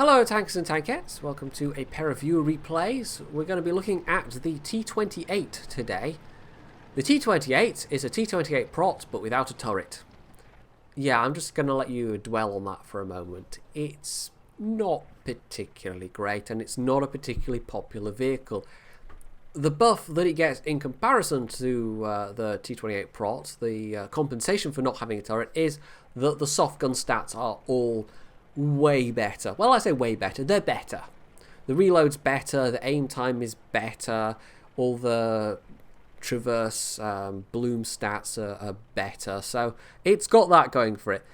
Hello tankers and tankettes, welcome to a pair of viewer replays. We're going to be looking at the T28 today. The T28 is a T28 prot but without a turret. Yeah, I'm just going to let you dwell on that for a moment. It's not particularly great and it's not a particularly popular vehicle. The buff that it gets in comparison to the T28 prot, the compensation for not having a turret, is that the soft gun stats are all way better. Well, I say way better, they're better. The reload's better, the aim time is better, all the traverse bloom stats are better, so it's got that going for it.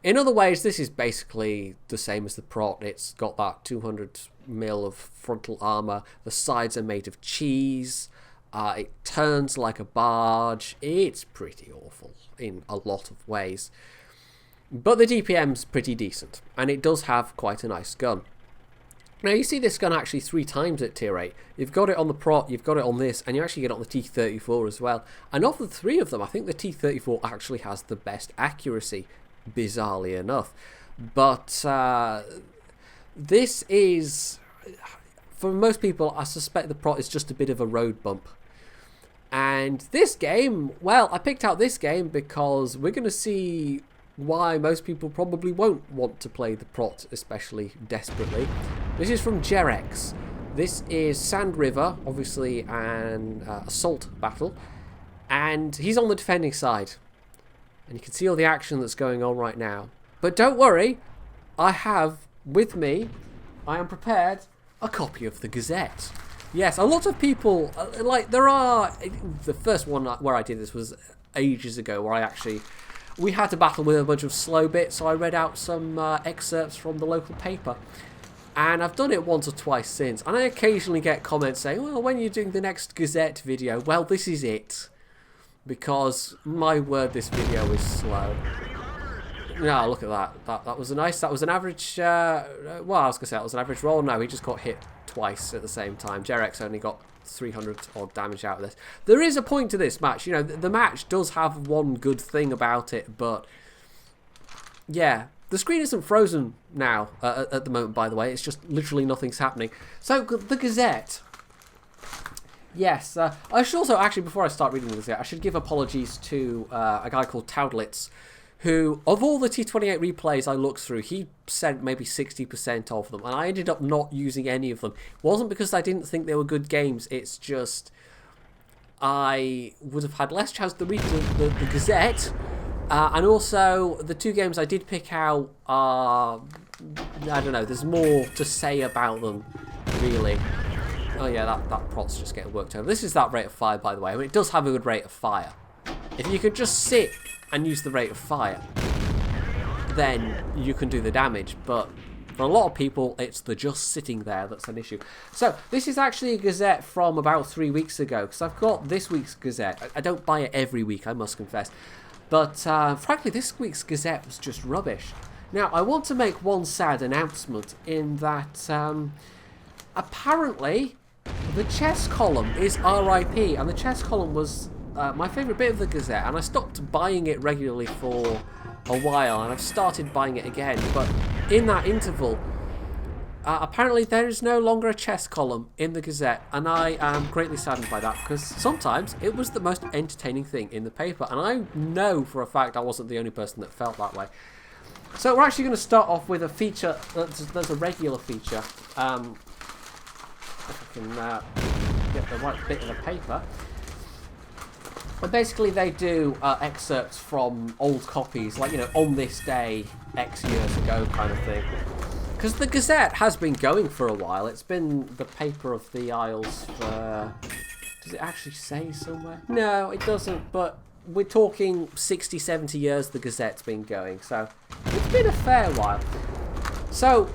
In other ways, this is basically the same as the prot. It's got that 200mm of frontal armour, the sides are made of cheese, it turns like a barge. It's pretty awful in a lot of ways. But the DPM's pretty decent, and it does have quite a nice gun. Now you see this gun actually 3 times at tier 8. You've got it on the prot, you've got it on this, and you actually get it on the T34 as well. And of the 3 of them, I think the T34 actually has the best accuracy, bizarrely enough. But this is, for most people, I suspect the prot is just a bit of a road bump. And this game, well, I picked out this game because we're going to see why most people probably won't want to play the prot especially desperately. This is from Jerex. This is Sand River, obviously an assault battle, and he's on the defending side. And you can see all the action that's going on right now. But don't worry, I have with me, I am prepared, a copy of the Gazette. Yes, a lot of people, like there are, the first one where I did this was ages ago, where we had to battle with a bunch of slow bits, so I read out some excerpts from the local paper. And I've done it once or twice since, and I occasionally get comments saying, well, when you're doing the next Gazette video, well, this is it. Because, my word, this video is slow. No, look at that. That was an average, well, I was going to say that was an average roll. No, he just got hit twice at the same time. Jerex only got 300 odd damage out of this. There is a point to this match. You know, the match does have one good thing about it, but yeah, the screen isn't frozen now at the moment, by the way. It's just literally nothing's happening. So the Gazette. Yes, I should also, actually, before I start reading the Gazette, I should give apologies to a guy called Towdlitz, who, of all the T28 replays I looked through, he sent maybe 60% of them, and I ended up not using any of them. It wasn't because I didn't think they were good games, it's just I would have had less chance to read the Gazette, and also the 2 games I did pick out are, I don't know, there's more to say about them, really. Oh yeah, that prot's just getting worked over. This is that rate of fire, by the way. I mean, it does have a good rate of fire. If you could just sit and use the rate of fire, then you can do the damage, but for a lot of people it's the just sitting there that's an issue. So this is actually a Gazette from about 3 weeks ago, because I've got this week's Gazette. I don't buy it every week, I must confess, but frankly this week's Gazette was just rubbish. Now I want to make one sad announcement in that apparently the chess column is RIP, and the chess column was my favourite bit of the Gazette, and I stopped buying it regularly for a while, and I've started buying it again, but in that interval, apparently there is no longer a chess column in the Gazette, and I am greatly saddened by that, because sometimes it was the most entertaining thing in the paper, and I know for a fact I wasn't the only person that felt that way. So we're actually going to start off with a feature, there's a regular feature, if I can get the right bit of the paper. But basically they do excerpts from old copies, like, you know, on this day, X years ago kind of thing. Because the Gazette has been going for a while. It's been the paper of the Isles for... Does it actually say somewhere? No, it doesn't, but we're talking 60, 70 years the Gazette's been going, so it's been a fair while. So,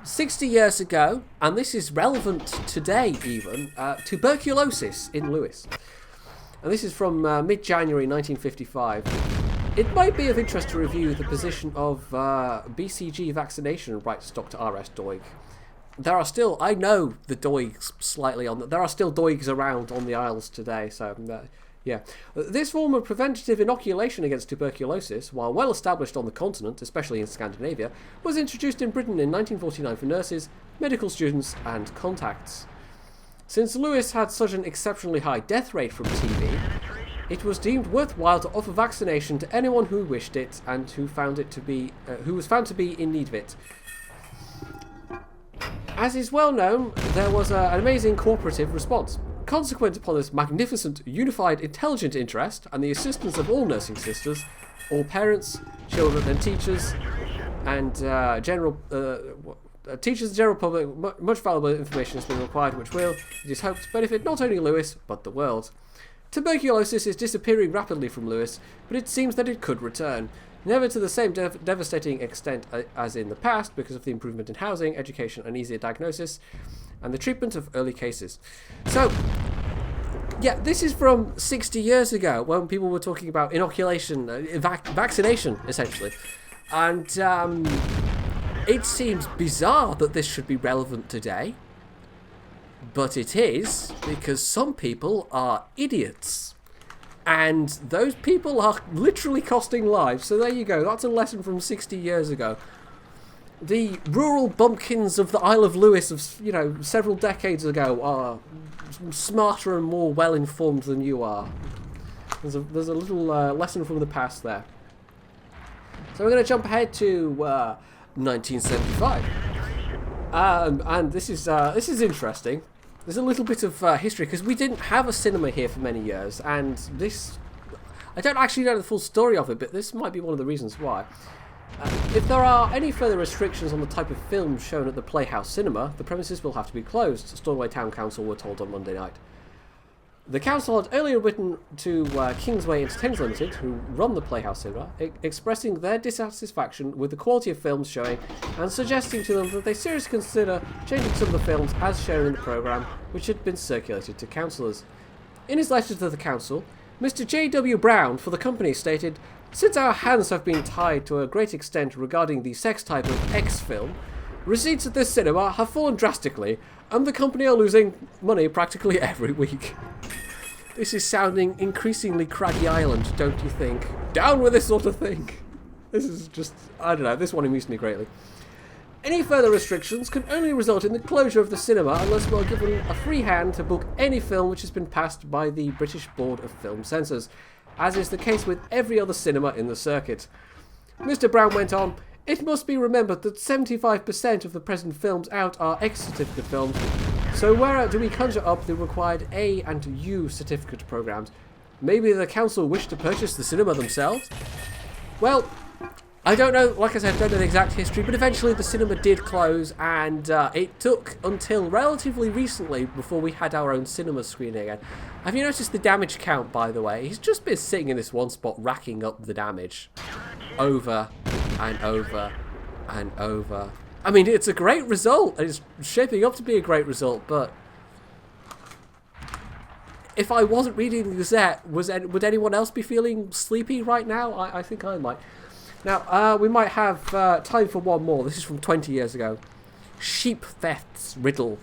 60 years ago, and this is relevant today even, tuberculosis in Lewis. And this is from mid-January 1955. It might be of interest to review the position of BCG vaccination, writes Dr. R.S. Doig. There are still, I know the Doigs slightly on, there are still Doigs around on the Isles today, so Yeah. This form of preventative inoculation against tuberculosis, while well established on the continent, especially in Scandinavia, was introduced in Britain in 1949 for nurses, medical students, and contacts. Since Lewis had such an exceptionally high death rate from TB, it was deemed worthwhile to offer vaccination to anyone who wished it and who was found to be in need of it. As is well known, there was an amazing cooperative response. Consequent upon this magnificent, unified, intelligent interest and the assistance of all nursing sisters, all parents, children and teachers, and general public, much valuable information has been required which will, it is hoped, benefit not only Lewis, but the world. Tuberculosis is disappearing rapidly from Lewis, but it seems that it could return. Never to the same devastating extent as in the past because of the improvement in housing, education and easier diagnosis and the treatment of early cases. So, yeah, this is from 60 years ago when people were talking about inoculation, vaccination, essentially. And it seems bizarre that this should be relevant today. But it is, because some people are idiots. And those people are literally costing lives. So there you go. That's a lesson from 60 years ago. The rural bumpkins of the Isle of Lewis of, several decades ago are smarter and more well-informed than you are. There's a little lesson from the past there. So we're going to jump ahead to 1975. And this is interesting. There's a little bit of history, because we didn't have a cinema here for many years, and this... I don't actually know the full story of it, but this might be one of the reasons why. If there are any further restrictions on the type of films shown at the Playhouse Cinema, the premises will have to be closed, Stornoway Town Council were told on Monday night. The council had earlier written to Kingsway Entertainment Limited, who run the Playhouse Cinema, expressing their dissatisfaction with the quality of films showing and suggesting to them that they seriously consider changing some of the films as shown in the programme, which had been circulated to councillors. In his letter to the council, Mr. J.W. Brown for the company stated, "Since our hands have been tied to a great extent regarding the sex type of X film, receipts at this cinema have fallen drastically, and the company are losing money practically every week." This is sounding increasingly Craggy Island, don't you think? Down with this sort of thing! This is just... I don't know, this one amused me greatly. Any further restrictions can only result in the closure of the cinema unless we are given a free hand to book any film which has been passed by the British Board of Film Censors, as is the case with every other cinema in the circuit. Mr. Brown went on, "It must be remembered that 75% of the present films out are X certificate films, so where do we conjure up the required A and U certificate programmes? Maybe the council wish to purchase the cinema themselves?" Well, I don't know, like I said, I don't know the exact history, but eventually the cinema did close, and it took until relatively recently before we had our own cinema screen again. Have you noticed the damage count, by the way? He's just been sitting in this one spot racking up the damage over and over and over. I mean, it's a great result. It's shaping up to be a great result, but if I wasn't reading the Gazette, would anyone else be feeling sleepy right now? I think I might. Now, we might have time for one more. This is from 20 years ago. Sheep Thefts Riddle.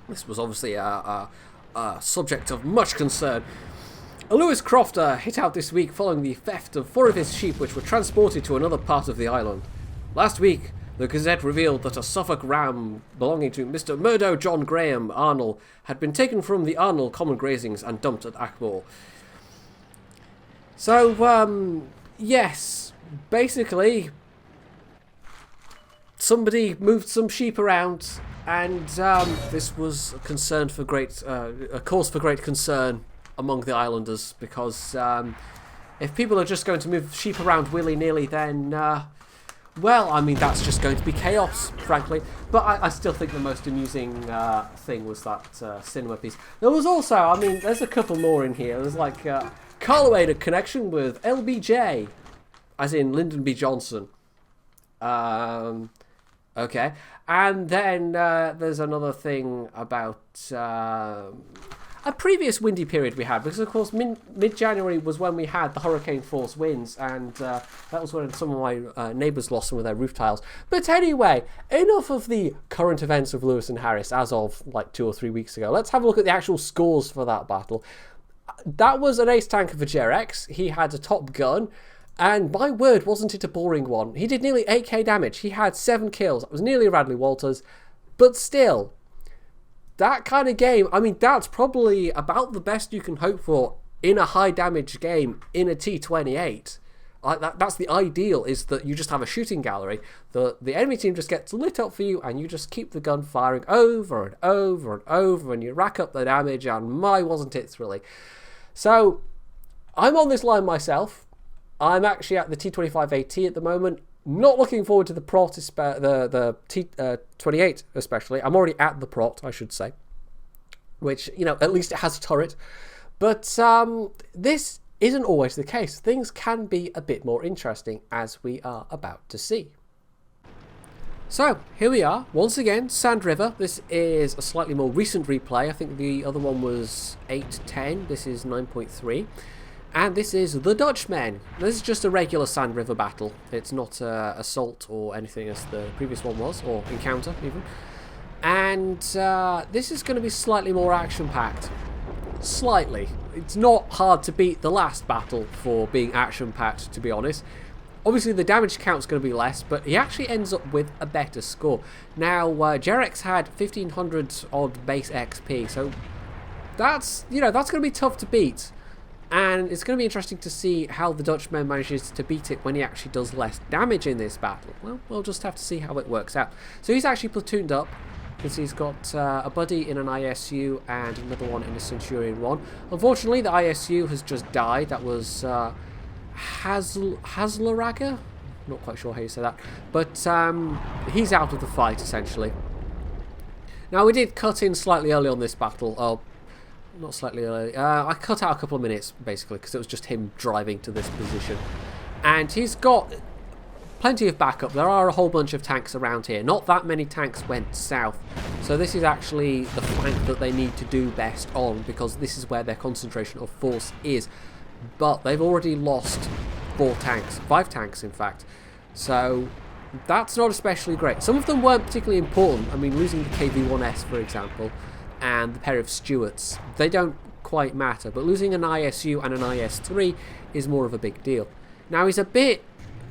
This was obviously a subject of much concern. A Lewis crofter hit out this week following the theft of 4 of his sheep which were transported to another part of the island. Last week, the Gazette revealed that a Suffolk ram belonging to Mr. Murdo John Graham Arnold had been taken from the Arnold Common Grazings and dumped at Ackball. So, yes, basically, somebody moved some sheep around, and this was a concern for a cause for great concern among the islanders, because if people are just going to move sheep around willy-nilly, then well, I mean, that's just going to be chaos, frankly. But I still think the most amusing thing was that cinema piece. There was also, I mean, there's a couple more in here. There's like Carlo made a connection with LBJ, as in Lyndon B. Johnson. Okay. And then there's another thing about a previous windy period we had, because of course mid-January was when we had the hurricane force winds, and that was when some of my neighbours lost some of their roof tiles. But anyway, enough of the current events of Lewis and Harris as of like 2 or 3 weeks ago. Let's have a look at the actual scores for that battle. That was an ace tanker for Jerex. He had a top gun. And my word, wasn't it a boring one? He did nearly 8k damage. He had 7 kills. It was nearly Radley-Walters. But still, that kind of game, I mean, that's probably about the best you can hope for in a high damage game in a T28. That's the ideal, is that you just have a shooting gallery. The enemy team just gets lit up for you, and you just keep the gun firing over and over and over, and you rack up the damage, and my, wasn't it thrilling. So, I'm on this line myself. I'm actually at the T25 AT at the moment. Not looking forward to the prot, the T28 especially. I'm already at the prot, I should say. Which, you know, at least it has a turret. But this isn't always the case. Things can be a bit more interesting, as we are about to see. So, here we are, once again, Sand River. This is a slightly more recent replay. I think the other one was 8.10, this is 9.3. And this is TheDutchMen. This is just a regular Sand River battle. It's not Assault or anything as the previous one was, or Encounter even. And this is going to be slightly more action-packed. Slightly. It's not hard to beat the last battle for being action-packed, to be honest. Obviously the damage count's going to be less, but he actually ends up with a better score. Now, Jerex had 1500 odd base XP, so that's, you know, that's going to be tough to beat. And it's going to be interesting to see how the Dutchman manages to beat it when he actually does less damage in this battle. Well, we'll just have to see how it works out. So he's actually platooned up. Because he's got a buddy in an ISU and another one in a Centurion 1. Unfortunately, the ISU has just died. That was Haslaraga? Not quite sure how you say that. But he's out of the fight, essentially. Now, we did cut in slightly early on this battle. Oh, not slightly early. I cut out a couple of minutes, basically, because it was just him driving to this position. And he's got plenty of backup. There are a whole bunch of tanks around here. Not that many tanks went south. So this is actually the flank that they need to do best on, because this is where their concentration of force is. But they've already lost 4 tanks. 5 tanks, in fact. So that's not especially great. Some of them weren't particularly important. I mean, losing the KV-1S, for example, and the pair of Stuarts, they don't quite matter. But losing an ISU and an IS-3 is more of a big deal. Now, he's a bit...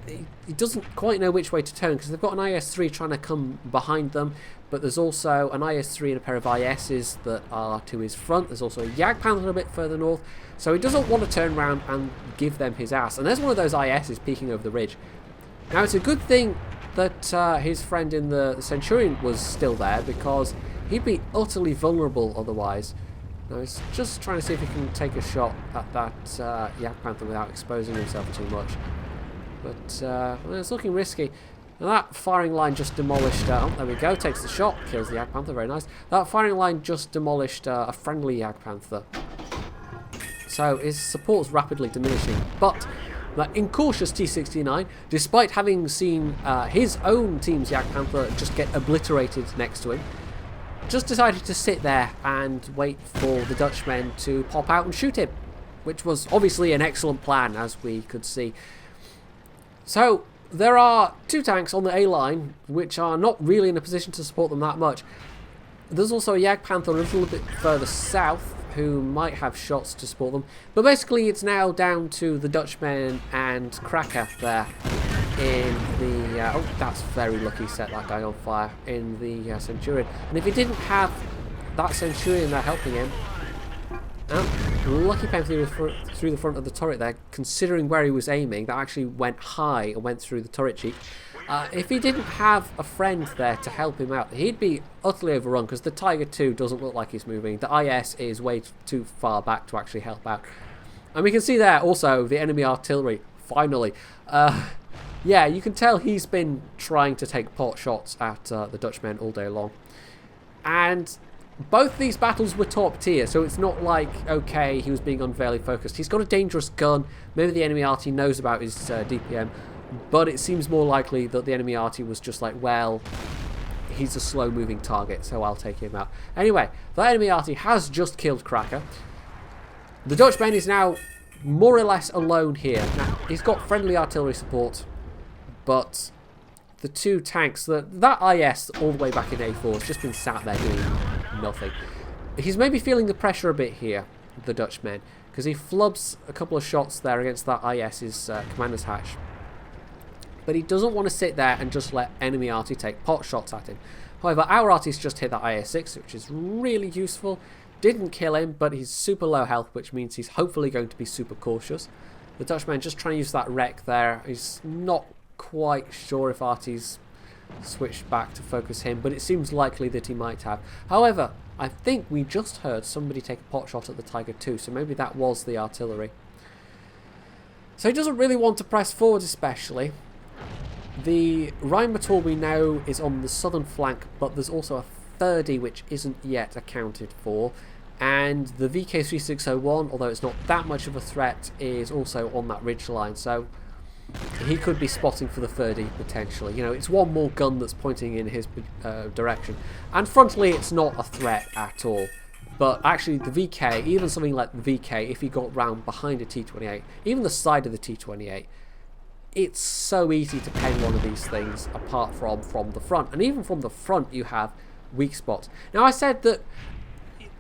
he doesn't quite know which way to turn, because they've got an IS-3 trying to come behind them, but there's also an IS-3 and a pair of ISs that are to his front. There's also a Jagdpanther a bit further north, so he doesn't want to turn around and give them his ass. And there's one of those ISs peeking over the ridge. Now, it's a good thing that his friend in the Centurion was still there, because he'd be utterly vulnerable otherwise. Now, he's just trying to see if he can take a shot at that Jagdpanther without exposing himself too much. But well, it's looking risky. And that firing line just demolished... oh, there we go. Takes the shot. Kills the Jagdpanther. Very nice. That firing line just demolished a friendly Jagdpanther. So his support's rapidly diminishing. But that incautious T69, despite having seen his own team's Jagdpanther just get obliterated next to him, just decided to sit there and wait for the Dutchmen to pop out and shoot him. Which was obviously an excellent plan, as we could see. So, there are 2 tanks on the A line, which are not really in a position to support them that much. There's also a Jagdpanther a little bit further south, who might have shots to support them. But basically, it's now down to the Dutchmen and Cracker there in the... oh, that's very lucky, set that guy on fire in the Centurion. And if he didn't have that Centurion there helping him... lucky pen through the front of the turret there, considering where he was aiming. That actually went high and went through the turret cheek. If he didn't have a friend there to help him out, he'd be utterly overrun, because the Tiger 2 doesn't look like he's moving. The IS is way too far back to actually help out. And we can see there also the enemy artillery, finally. Yeah, you can tell he's been trying to take pot shots at the Dutchmen all day long. And both these battles were top tier, so it's not like, okay, he was being unfairly focused. He's got a dangerous gun. Maybe the enemy arty knows about his DPM, but it seems more likely that the enemy arty was just like, well, he's a slow-moving target, so I'll take him out. Anyway, that enemy arty has just killed Cracker. The Dutchman is now more or less alone here. Now, he's got friendly artillery support, but the 2 tanks, that IS all the way back in A4 has just been sat there doing nothing. He's maybe feeling the pressure a bit here. the Dutchmen, because he flubs a couple of shots there against that IS's commander's hatch. But he doesn't want to sit there and just let enemy arty take pot shots at him. However, our arty's just hit that IS-6, which is really useful. Didn't kill him, but he's super low health, which means he's hopefully going to be super cautious. The Dutchman just trying to use that wreck there. He's not quite sure if arty's switched back to focus him, but it seems likely that he might have. However, I think we just heard somebody take a pot shot at the Tiger 2, so maybe that was the artillery. So he doesn't really want to press forward especially. The Rheinmetall we know is on the southern flank, but there's also a 30 which isn't yet accounted for, and the VK3601, although it's not that much of a threat, is also on that ridge line, so he could be spotting for the 30 potentially. You know, it's one more gun that's pointing in his direction, and frontally it's not a threat at all. But actually the VK, even something like the VK, if he got round behind a T28, even the side of the T28, it's so easy to pen one of these things apart from the front. And even from the front you have weak spots. Now I said that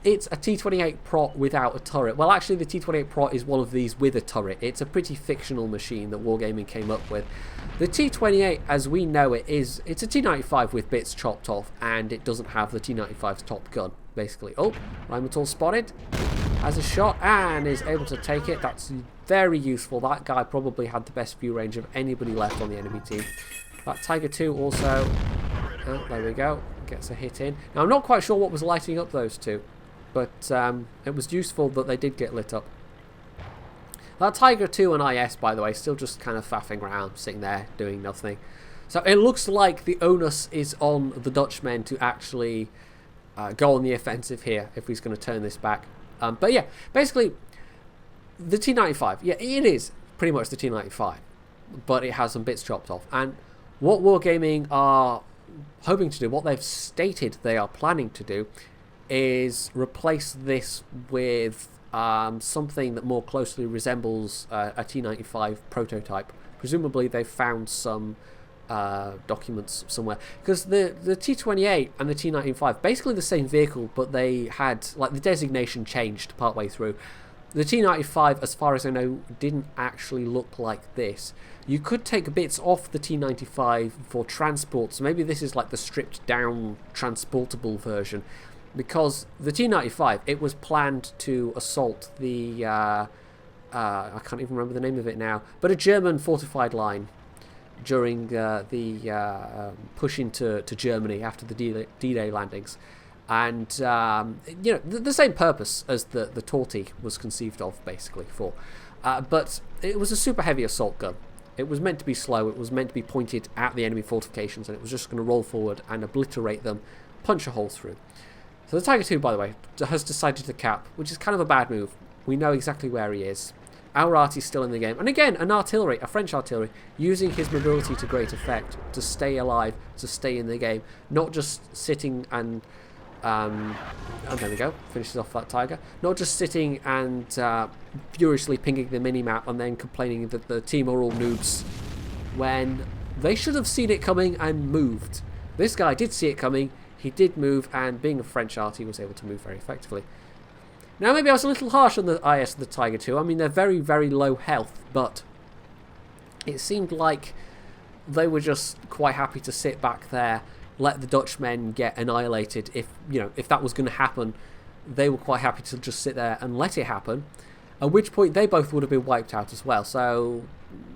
it's a T28 Prot without a turret. Well, actually the T28 Prot is one of these with a turret. It's a pretty fictional machine that Wargaming came up with. The T28, as we know it, it's a T95 with bits chopped off, and it doesn't have the T95's top gun, basically. Oh, Rheinmetall spotted, has a shot, and is able to take it. That's very useful. That guy probably had the best view range of anybody left on the enemy team. That Tiger 2 also, oh, there we go, gets a hit in. Now I'm not quite sure what was lighting up those two, but it was useful that they did get lit up. That Tiger 2 and IS, by the way, still just kind of faffing around, sitting there, doing nothing. So it looks like the onus is on the Dutchmen to actually go on the offensive here, if he's going to turn this back. But yeah, basically, the T95, yeah, it is pretty much the T95, but it has some bits chopped off. And what Wargaming are hoping to do, what they've stated they are planning to do, is replace this with something that more closely resembles a T95 prototype. Presumably they've found some documents somewhere, because the T28 and the T95, basically the same vehicle, but they had, like, the designation changed partway through. The T95, as far as I know, didn't actually look like this. You could take bits off the T95 for transport, so maybe this is like the stripped down transportable version, because the T95, it was planned to assault the I can't even remember the name of it now, but a German fortified line during the push into Germany after the D-Day landings. And you know, the same purpose as the Torty was conceived of, basically, for. But it was a super heavy assault gun. It was meant to be slow, it was meant to be pointed at the enemy fortifications, and it was just going to roll forward and obliterate them, punch a hole through. So the Tiger 2, by the way, has decided to cap, which is kind of a bad move. We know exactly where he is. Our arty's still in the game. And again, an artillery, a French artillery, using his mobility to great effect to stay alive, to stay in the game, not just sitting and there we go, finishes off that Tiger. Not just sitting and furiously pinging the minimap and then complaining that the team are all noobs, when they should have seen it coming and moved. This guy did see it coming, he did move, and being a French arty, was able to move very effectively. Now, maybe I was a little harsh on the IS of the Tiger 2. I mean, they're very, very low health, but it seemed like they were just quite happy to sit back there, let the Dutchmen get annihilated. If, you know, if that was going to happen, they were quite happy to just sit there and let it happen, at which point they both would have been wiped out as well. So,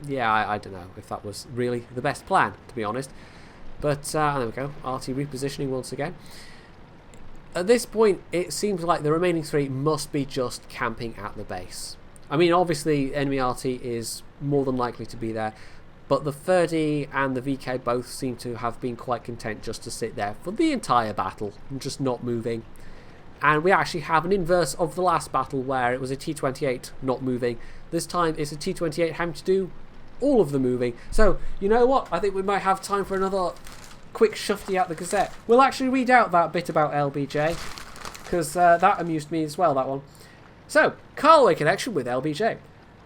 yeah, I don't know if that was really the best plan, to be honest. But, there we go, arty repositioning once again. At this point, it seems like the remaining three must be just camping at the base. I mean, obviously, enemy arty is more than likely to be there, but the 30 and the VK both seem to have been quite content just to sit there for the entire battle and just not moving. And we actually have an inverse of the last battle where it was a T28 not moving. This time it's a T28 having to do all of the moving. So, you know what? I think we might have time for another quick shufty at the Gazette. We'll actually read out that bit about LBJ, because that amused me as well, that one. So, Carloway connection with LBJ.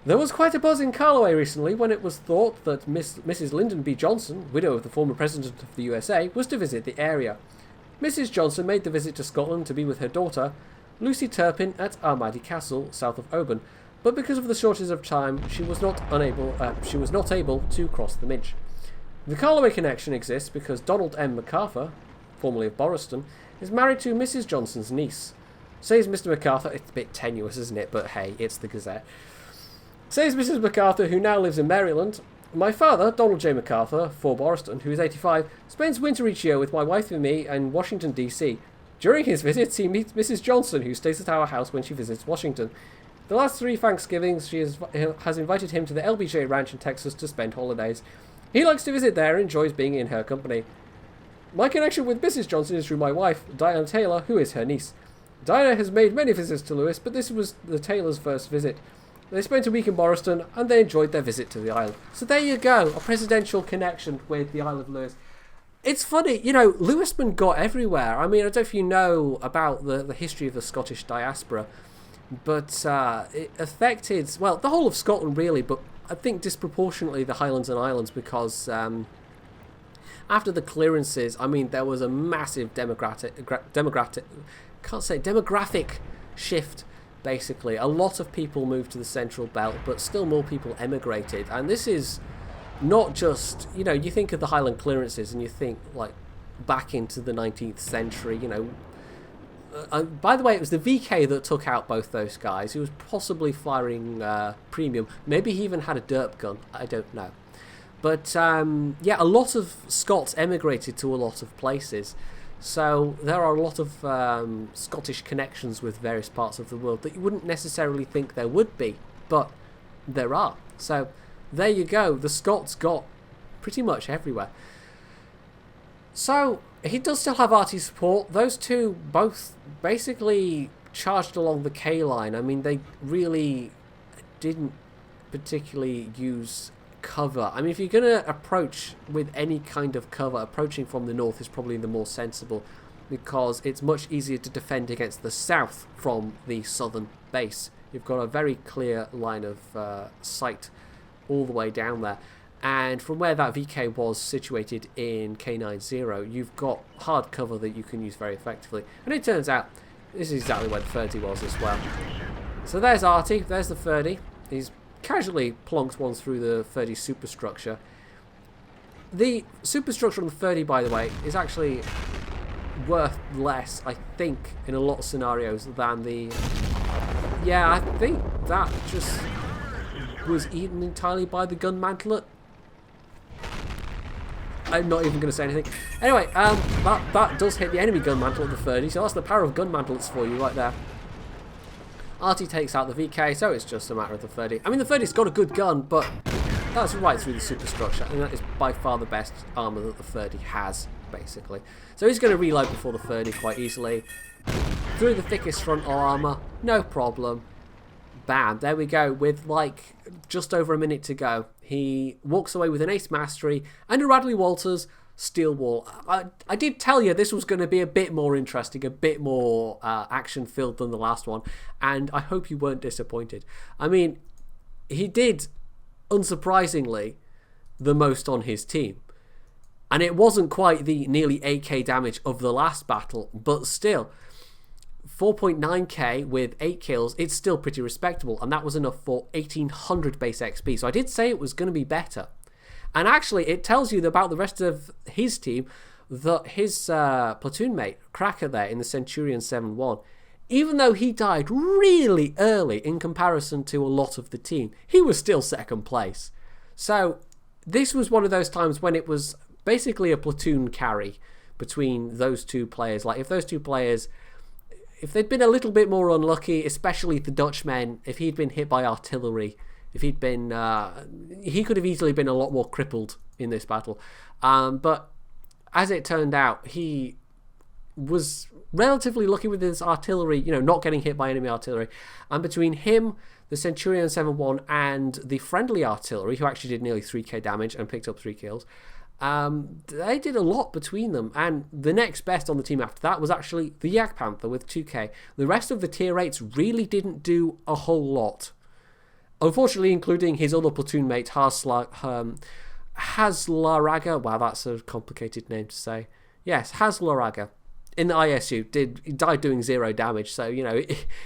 There was quite a buzz in Carloway recently when it was thought that Mrs. Lyndon B. Johnson, widow of the former President of the USA, was to visit the area. Mrs. Johnson made the visit to Scotland to be with her daughter, Lucy Turpin at Armady Castle, south of Oban, but because of the shortage of time, she was not able to cross the Midge. The Carloway connection exists because Donald M. MacArthur, formerly of Boriston, is married to Mrs. Johnson's niece. Says Mr. MacArthur, it's a bit tenuous, isn't it? But hey, it's the Gazette. Says Mrs. MacArthur, who now lives in Maryland, my father, Donald J. MacArthur, for Boriston, who is 85, spends winter each year with my wife and me in Washington, D.C. During his visits, he meets Mrs. Johnson, who stays at our house when she visits Washington. The last 3 Thanksgivings, she has invited him to the LBJ ranch in Texas to spend holidays. He likes to visit there and enjoys being in her company. My connection with Mrs. Johnson is through my wife, Diana Taylor, who is her niece. Diana has made many visits to Lewis, but this was the Taylors' first visit. They spent a week in Boriston, and they enjoyed their visit to the island. So there you go, a presidential connection with the Isle of Lewis. It's funny, you know, Lewismen got everywhere. I mean, I don't know if you know about the history of the Scottish diaspora, but it affected, well, the whole of Scotland really, but I think disproportionately the Highlands and Islands, because after the clearances, I mean, there was a massive demographic shift. Basically, a lot of people moved to the Central Belt, but still more people emigrated. And this is not just, you know, you think of the Highland clearances and you think, like, back into the 19th century, you know. By the way, it was the VK that took out both those guys. He was possibly firing premium. Maybe he even had a derp gun. I don't know. But, yeah, a lot of Scots emigrated to a lot of places. So there are a lot of Scottish connections with various parts of the world that you wouldn't necessarily think there would be, but there are. So there you go. The Scots got pretty much everywhere. So he does still have RT support. Those two both basically charged along the K line. I mean, they really didn't particularly use cover. I mean, if you're going to approach with any kind of cover, approaching from the north is probably the more sensible, because it's much easier to defend against the south from the southern base. You've got a very clear line of sight all the way down there, and from where that VK was situated in K90, you've got hard cover that you can use very effectively. And it turns out this is exactly where the 30 was as well. So there's Artie, there's the 30. He's casually plonked one through the 30 superstructure. The superstructure on the 30, by the way, is actually worth less, I think, in a lot of scenarios than the... Yeah, I think that just was eaten entirely by the gun mantlet. I'm not even going to say anything. Anyway, that does hit the enemy gun mantle of the 30, so that's the power of gun mantlets for you right there. Artie takes out the VK, so it's just a matter of the 30. I mean, the 30's got a good gun, but that's right through the superstructure, and that is by far the best armour that the 30 has, basically. So he's going to reload before the 30 quite easily. Through the thickest frontal armour, no problem. Bam, there we go, with like just over a minute to go. He walks away with an ace mastery and a Radley-Walters steel wall. I did tell you this was going to be a bit more interesting, a bit more action-filled than the last one, and I hope you weren't disappointed. I mean, he did, unsurprisingly, the most on his team. And it wasn't quite the nearly 8k damage of the last battle, but still, 4.9k with 8 kills, it's still pretty respectable, and that was enough for 1800 base XP. So I did say it was going to be better. And actually, it tells you about the rest of his team that his platoon mate, Cracker there in the Centurion 7-1, even though he died really early in comparison to a lot of the team, he was still second place. So this was one of those times when it was basically a platoon carry between those two players. Like, if those two players, if they'd been a little bit more unlucky, especially the Dutchmen, if he'd been hit by artillery, if he'd been, he could have easily been a lot more crippled in this battle. But as it turned out, he was relatively lucky with his artillery, you know, not getting hit by enemy artillery. And between him, the Centurion 7-1, and the friendly artillery, who actually did nearly 3k damage and picked up 3 kills, they did a lot between them. And the next best on the team after that was actually the Yak Panther with 2k. The rest of the tier 8s really didn't do a whole lot. Unfortunately, including his other platoon mate, Haslaraga. Wow, that's a complicated name to say. Yes, Haslaraga. in the ISU, he died doing 0 damage, so, you know,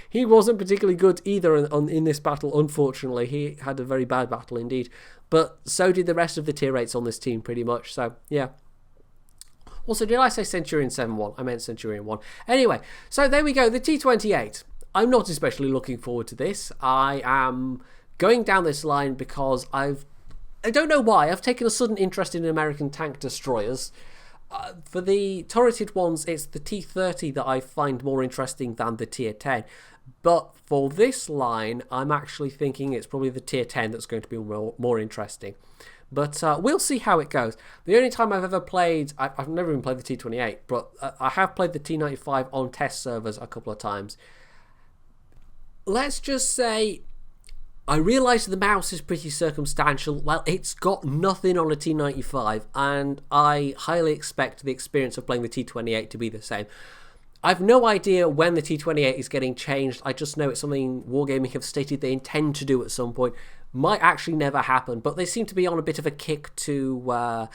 he wasn't particularly good either in this battle, unfortunately. He had a very bad battle indeed, but so did the rest of the tier 8s on this team, pretty much, so, yeah. Also, did I say Centurion 7-1? I meant Centurion 1. Anyway, so there we go, the T28. I'm not especially looking forward to this. I am going down this line because I don't know why, I've taken a sudden interest in American tank destroyers. For the turreted ones, it's the T30 that I find more interesting than the tier 10. But for this line, I'm actually thinking it's probably the tier 10 that's going to be more interesting. But we'll see how it goes. The only time I've ever played, I've never even played the T28, but I have played the T95 on test servers a couple of times. Let's just say, I realise the mouse is pretty circumstantial. Well, it's got nothing on a T95, and I highly expect the experience of playing the T28 to be the same. I've no idea when the T28 is getting changed. I just know it's something Wargaming have stated they intend to do at some point. Might actually never happen, but they seem to be on a bit of a kick to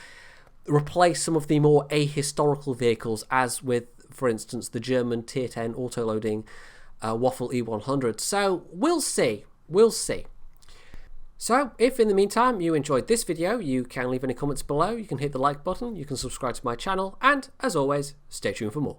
replace some of the more ahistorical vehicles, as with, for instance, the German tier 10 autoloading Waffle E100. So we'll see. We'll see. So, if in the meantime you enjoyed this video, you can leave any comments below, you can hit the like button, you can subscribe to my channel, and as always, stay tuned for more.